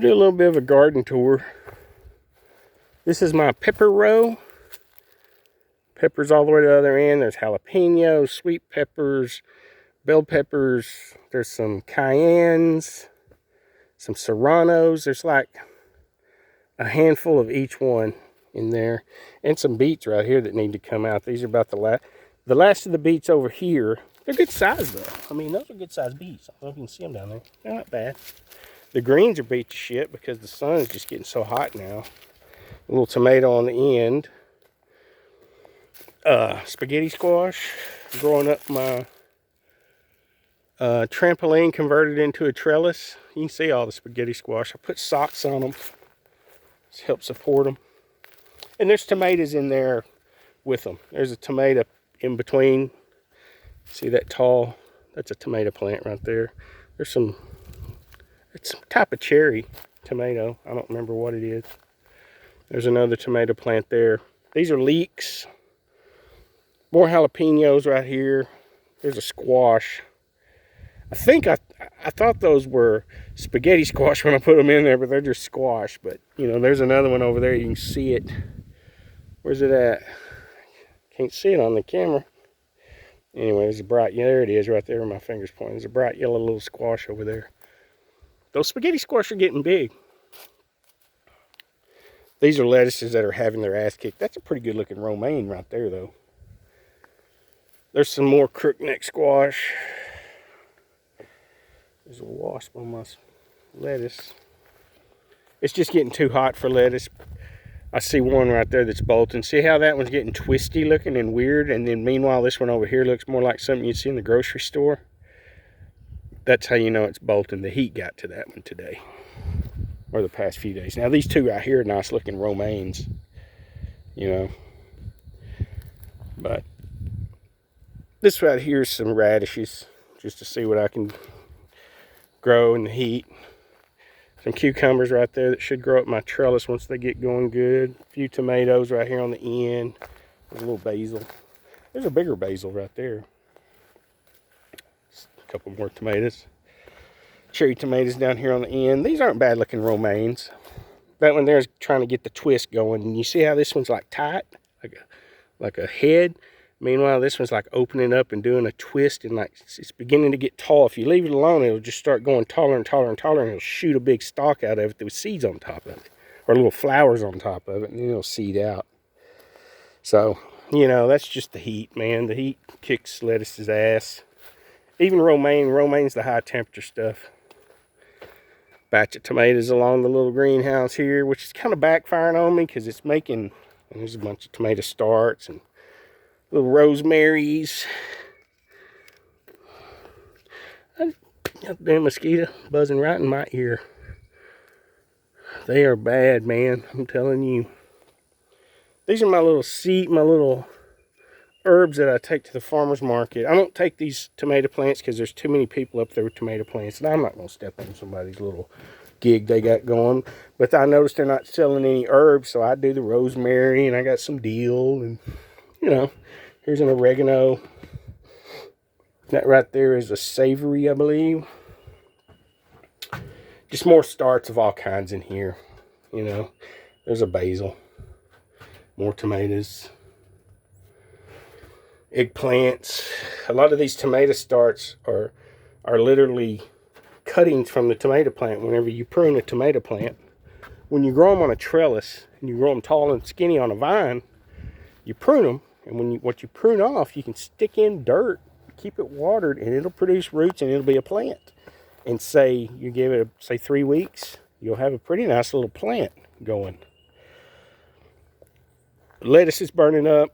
do a little bit of a garden tour. This is my pepper row. Peppers all the way to the other end. There's jalapenos, sweet peppers, bell peppers. There's some cayennes, some serranos. There's like a handful of each one in there. And some beets right here that need to come out. These are about the last of the beets over here. They're good size though. I mean, those are good size beets. I don't know if you can see them down there. They're not bad. The greens are beat to shit because the sun is just getting so hot now. A little tomato on the end. Spaghetti squash. Growing up my trampoline converted into a trellis. You can see all the spaghetti squash. I put socks on them to help support them. And there's tomatoes in there with them. There's a tomato in between. See that tall? That's a tomato plant right there. There's some, it's some type of cherry tomato. I don't remember what it is. There's another tomato plant there. These are leeks. More jalapenos right here. There's a squash. I think I thought those were spaghetti squash when I put them in there, but they're just squash. But, you know, there's another one over there. You can see it. Where's it at? Can't see it on the camera. Anyway, there's a bright, yeah, there it is right there where my finger's pointing. There's a bright yellow little squash over there. Those spaghetti squash are getting big. These are lettuces that are having their ass kicked. That's a pretty good looking romaine right there though. There's some more crookneck squash. There's a wasp on my lettuce. It's just getting too hot for lettuce. I see one right there that's bolting. See how that one's getting twisty looking and weird? And then meanwhile, this one over here looks more like something you'd see in the grocery store. That's how you know it's bolting. The heat got to that one today. Or the past few days. Now these two right here are nice looking romaines. You know. But this right here is some radishes. Just to see what I can grow in the heat. Some cucumbers right there that should grow up my trellis once they get going good. A few tomatoes right here on the end. There's a little basil. There's a bigger basil right there. A couple more tomatoes. Cherry tomatoes down here on the end. These aren't bad looking romaines. That one there is trying to get the twist going. And you see how this one's like tight? Like a head. Meanwhile, this one's like opening up and doing a twist, and like it's beginning to get tall. If you leave it alone, it'll just start going taller and taller and taller, and it'll shoot a big stalk out of it with seeds on top of it, or little flowers on top of it, and then it'll seed out. So, you know, that's just the heat, man. The heat kicks lettuce's ass. Even romaine's the high temperature stuff. Batch of tomatoes along the little greenhouse here, which is kind of backfiring on me because it's making, and there's a bunch of tomato starts and little rosemaries. Damn mosquito buzzing right in my ear. They are bad, man. I'm telling you. These are my little herbs that I take to the farmer's market. I don't take these tomato plants because there's too many people up there with tomato plants, and I'm not going to step on somebody's little gig they got going. But I noticed they're not selling any herbs, so I do the rosemary, and I got some dill, and you know. Here's an oregano. That right there is a savory, I believe. Just more starts of all kinds in here. You know, there's a basil. More tomatoes. Eggplants. A lot of these tomato starts are literally cuttings from the tomato plant. Whenever you prune a tomato plant, when you grow them on a trellis and you grow them tall and skinny on a vine, you prune them. And what you prune off, you can stick in dirt, keep it watered, and it'll produce roots and it'll be a plant. And say you give it, say 3 weeks, you'll have a pretty nice little plant going. Lettuce is burning up.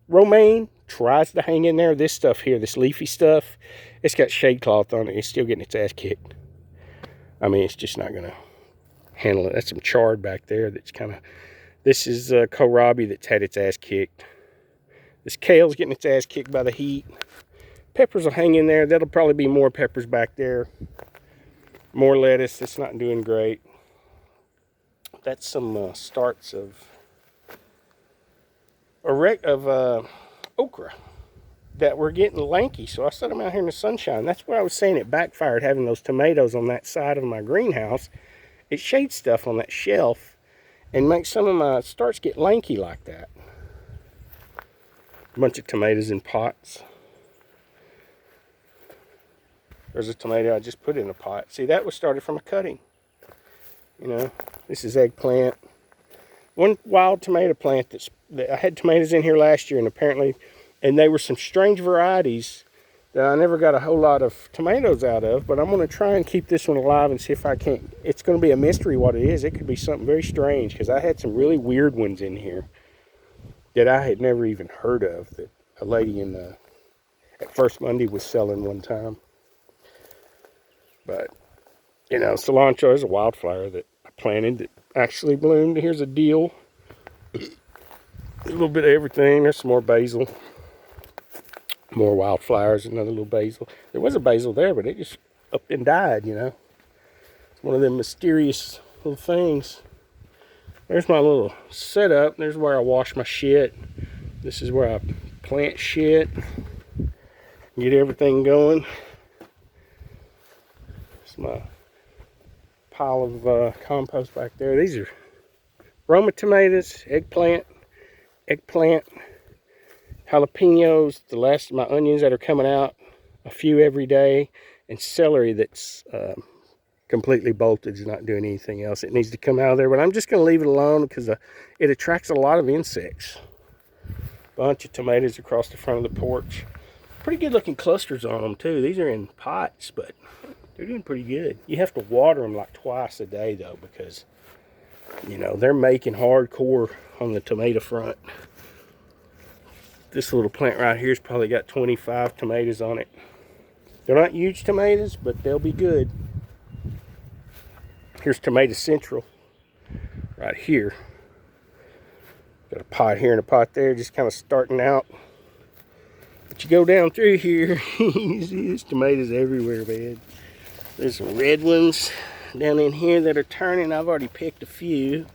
Romaine tries to hang in there. This stuff here, this leafy stuff, it's got shade cloth on it. It's still getting its ass kicked. I mean, it's just not going to handle it. That's some chard back there that's kind of, this is kohlrabi that's had its ass kicked. This kale's getting its ass kicked by the heat. Peppers will hang in there. That'll probably be more peppers back there. More lettuce. It's not doing great. That's some starts of okra that were getting lanky. So I set them out here in the sunshine. That's what I was saying. It backfired having those tomatoes on that side of my greenhouse. it shades stuff on that shelf and makes some of my starts get lanky like that. A bunch of tomatoes in pots. There's a tomato I just put in a pot. See, that was started from a cutting. You know, this is eggplant. One wild tomato plant that I had tomatoes in here last year, and apparently, and they were some strange varieties that I never got a whole lot of tomatoes out of, but I'm going to try and keep this one alive and see if I can't. It's going to be a mystery what it is. It could be something very strange, because I had some really weird ones in here that I had never even heard of, that a lady at First Monday was selling one time. But, you know, cilantro is a wildflower that I planted that actually bloomed. Here's a dill. There's a little bit of everything. There's some more basil. More wildflowers, another little basil. There was a basil there, but it just up and died, you know. It's one of them mysterious little things. There's my little setup. There's where I wash my shit. This is where I plant shit. Get everything going. My pile of compost back there. These are Roma tomatoes, eggplant, jalapenos, the last of my onions that are coming out, a few every day, and celery that's completely bolted, is not doing anything else. It needs to come out of there, but I'm just going to leave it alone because it attracts a lot of insects. Bunch of tomatoes across the front of the porch. Pretty good looking clusters on them too. These are in pots, but they're doing pretty good. You have to water them like twice a day though, because, you know, they're making hardcore on the tomato front. This little plant right here's probably got 25 tomatoes on it. They're not huge tomatoes, but they'll be good. Here's Tomato Central right here. Got a pot here and a pot there, just kind of starting out. But you go down through here, you see there's tomatoes everywhere, man. There's some red ones down in here that are turning. I've already picked a few.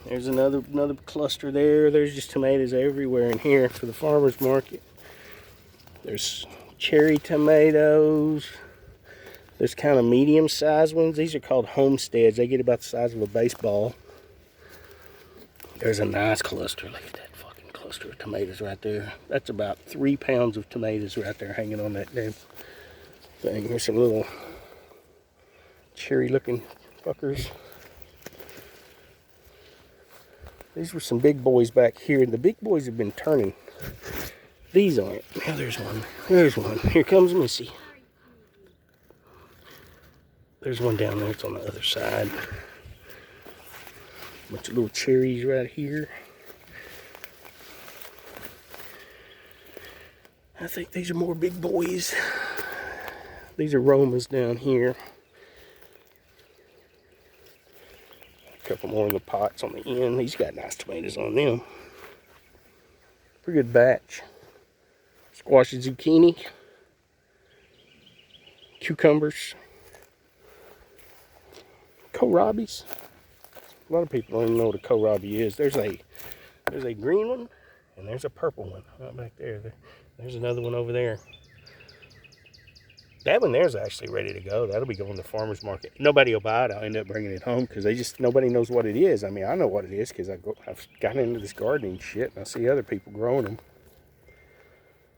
There's another cluster there. There's just tomatoes everywhere in here for the farmer's market. There's cherry tomatoes. There's kind of medium-sized ones. These are called homesteads. They get about the size of a baseball. There's a nice cluster. Look at that fucking cluster of tomatoes right there. That's about 3 pounds of tomatoes right there hanging on that damn thing. Here's some little cherry looking fuckers. These were some big boys back here, and the big boys have been turning. These aren't. Now there's one. There's one. Here comes Missy. There's one down there. It's on the other side. Bunch of little cherries right here. I think these are more big boys. These are Romas down here. A couple more in the pots on the end. These got nice tomatoes on them. Pretty good batch. Squash and zucchini. Cucumbers. Kohlrabies. A lot of people don't even know what a kohlrabi is. There's a green one and there's a purple one right back there. There's another one over there. That one there's actually ready to go. That'll be going to the farmer's market. Nobody will buy it. I'll end up bringing it home because nobody knows what it is. I mean, I know what it is because I've gotten into this gardening shit and I see other people growing them.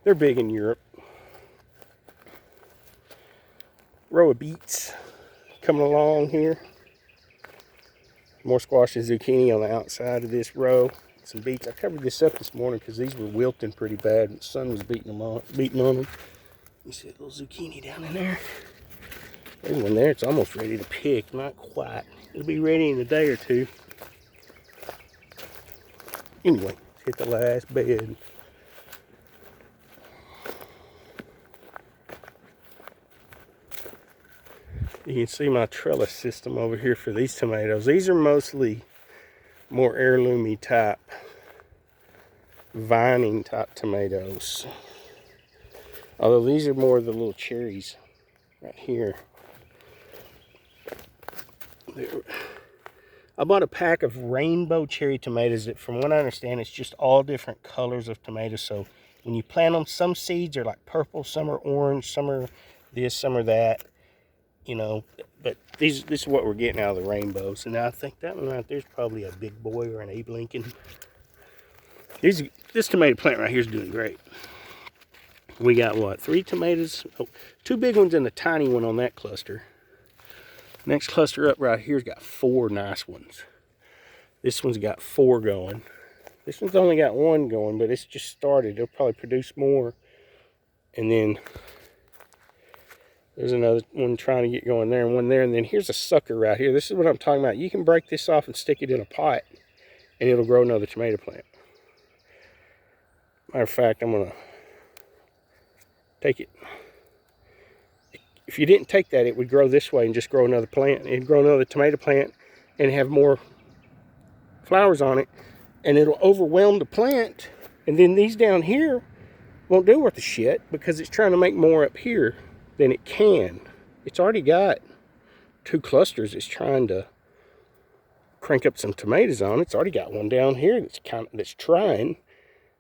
They're big in Europe. Row of beets coming along here. More squash and zucchini on the outside of this row. Some beets. I covered this up this morning because these were wilting pretty bad and the sun was beating on them. You see a little zucchini down in there? There's one there. It's almost ready to pick. Not quite. It'll be ready in a day or two. Anyway, hit the last bed. You can see my trellis system over here for these tomatoes. These are mostly more heirloomy type, vining type tomatoes. Although these are more of the little cherries right here. I bought a pack of rainbow cherry tomatoes that, from what I understand, it's just all different colors of tomatoes. So when you plant them, some seeds are like purple, some are orange, some are this, some are that. You know, But this is what we're getting out of the rainbows. And I think that one right there is probably a big boy or an Abe Lincoln. This tomato plant right here is doing great. We got what, 3 tomatoes? Oh, 2 big ones and a tiny one on that cluster. Next cluster up right here's got 4 nice ones. This one's got 4 going. This one's only got 1 going, but it's just started. It'll probably produce more. And then there's another one trying to get going there and one there. And then here's a sucker right here. This is what I'm talking about. You can break this off and stick it in a pot, and it'll grow another tomato plant. Matter of fact, I'm going to take it. If you didn't take that, it would grow this way and just grow another plant. It'd grow another tomato plant and have more flowers on it. And it'll overwhelm the plant. And then these down here won't do worth a shit because it's trying to make more up here than it can. It's already got 2 clusters it's trying to crank up some tomatoes on. It's already got one down here that's trying.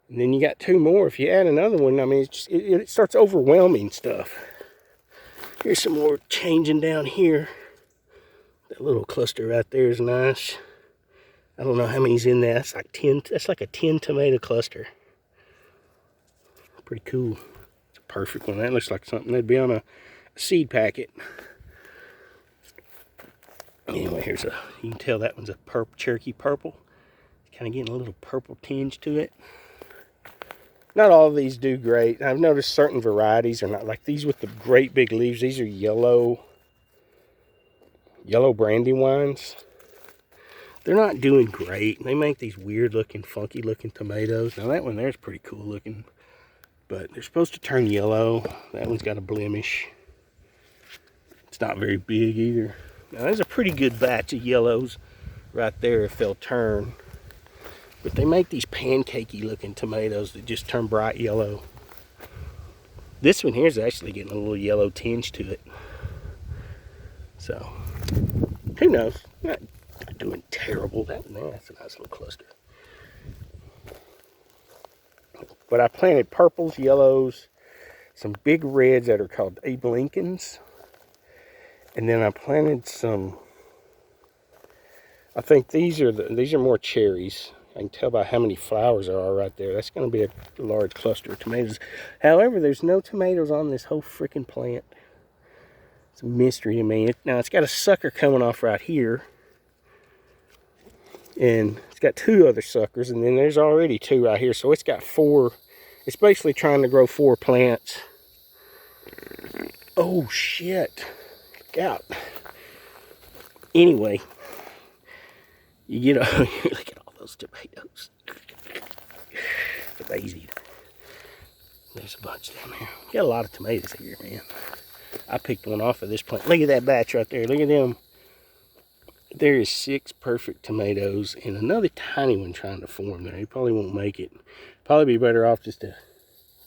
And then you got 2 more. If you add another one, I mean, it starts overwhelming stuff. Here's some more changing down here. That little cluster right there is nice. I don't know how many's in there. That's like 10. That's like a 10 tomato cluster. Pretty cool. It's a perfect one. That looks like something that'd be on a seed packet. Anyway, you can tell that one's a Cherokee purple. It's kind of getting a little purple tinge to it. Not all of these do great. I've noticed certain varieties are not like these with the great big leaves. These are yellow Brandywines. They're not doing great. They make these weird looking, funky looking tomatoes. Now that one there's pretty cool looking, but they're supposed to turn yellow. That one's got a blemish. It's not very big either. Now there's a pretty good batch of yellows right there if they'll turn. But they make these pancakey looking tomatoes that just turn bright yellow. This one here is actually getting a little yellow tinge to it. So, who knows? Not doing terrible. That's a nice little cluster. But I planted purples, yellows, some big reds that are called Abe Lincolns. And then I planted some, I think these are more cherries. I can tell by how many flowers there are right there. That's going to be a large cluster of tomatoes. However, there's no tomatoes on this whole freaking plant. It's a mystery to me. Now, it's got a sucker coming off right here. And it's got 2 other suckers. And then there's already 2 right here. So it's got 4. It's basically trying to grow 4 plants. Oh, shit. Look out. Anyway. You get a look at all those tomatoes. Amazing. There's a bunch down there. Got a lot of tomatoes here, man. I picked one off of this plant. Look at that batch right there. Look at them. There is 6 perfect tomatoes and another tiny one trying to form there. He probably won't make it. Probably be better off just to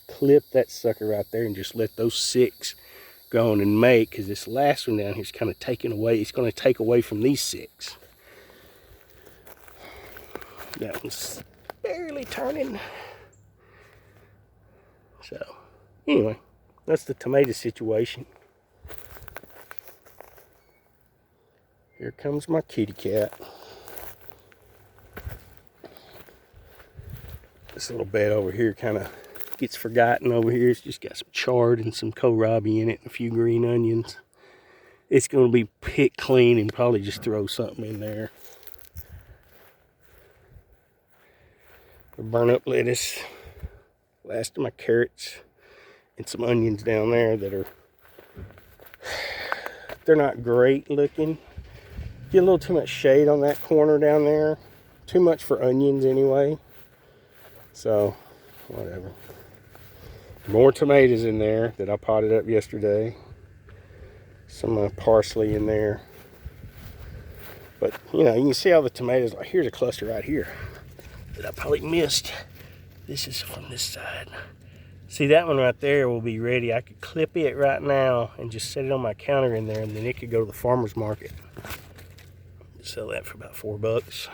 clip that sucker right there and just let those 6 go on and make, because this last one down here is kind of taking away. It's going to take away from these 6. That one's barely turning. So, anyway, that's the tomato situation. Here comes my kitty cat. This little bed over here kind of gets forgotten over here. It's just got some chard and some kohlrabi in it and a few green onions. It's going to be picked clean and probably just throw something in there. The burn up lettuce, last of my carrots, and some onions down there that are, they're not great looking. Get a little too much shade on that corner down there. Too much for onions anyway. So, whatever. More tomatoes in there that I potted up yesterday. Some parsley in there. But, you know, you can see all the tomatoes. Like, here's a cluster right here that I probably missed. This is from this side. See, that one right there will be ready. I could clip it right now and just set it on my counter in there, and then it could go to the farmer's market. Sell that for about $4.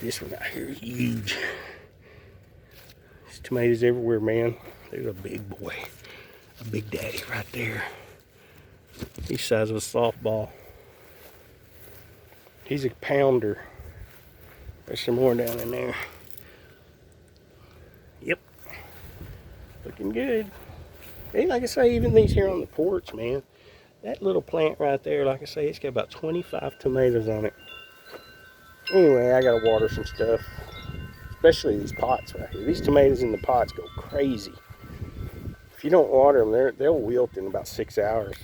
This one out here is huge. There's tomatoes everywhere, man. There's a big boy, a big daddy right there. He's size of a softball. He's a pounder. There's some more down in there. Yep. Looking good. Hey, like I say, even these here on the porch, man. That little plant right there, like I say, it's got about 25 tomatoes on it. Anyway, I gotta water some stuff. Especially these pots right here. These tomatoes in the pots go crazy. If you don't water them, they'll wilt in about 6 hours.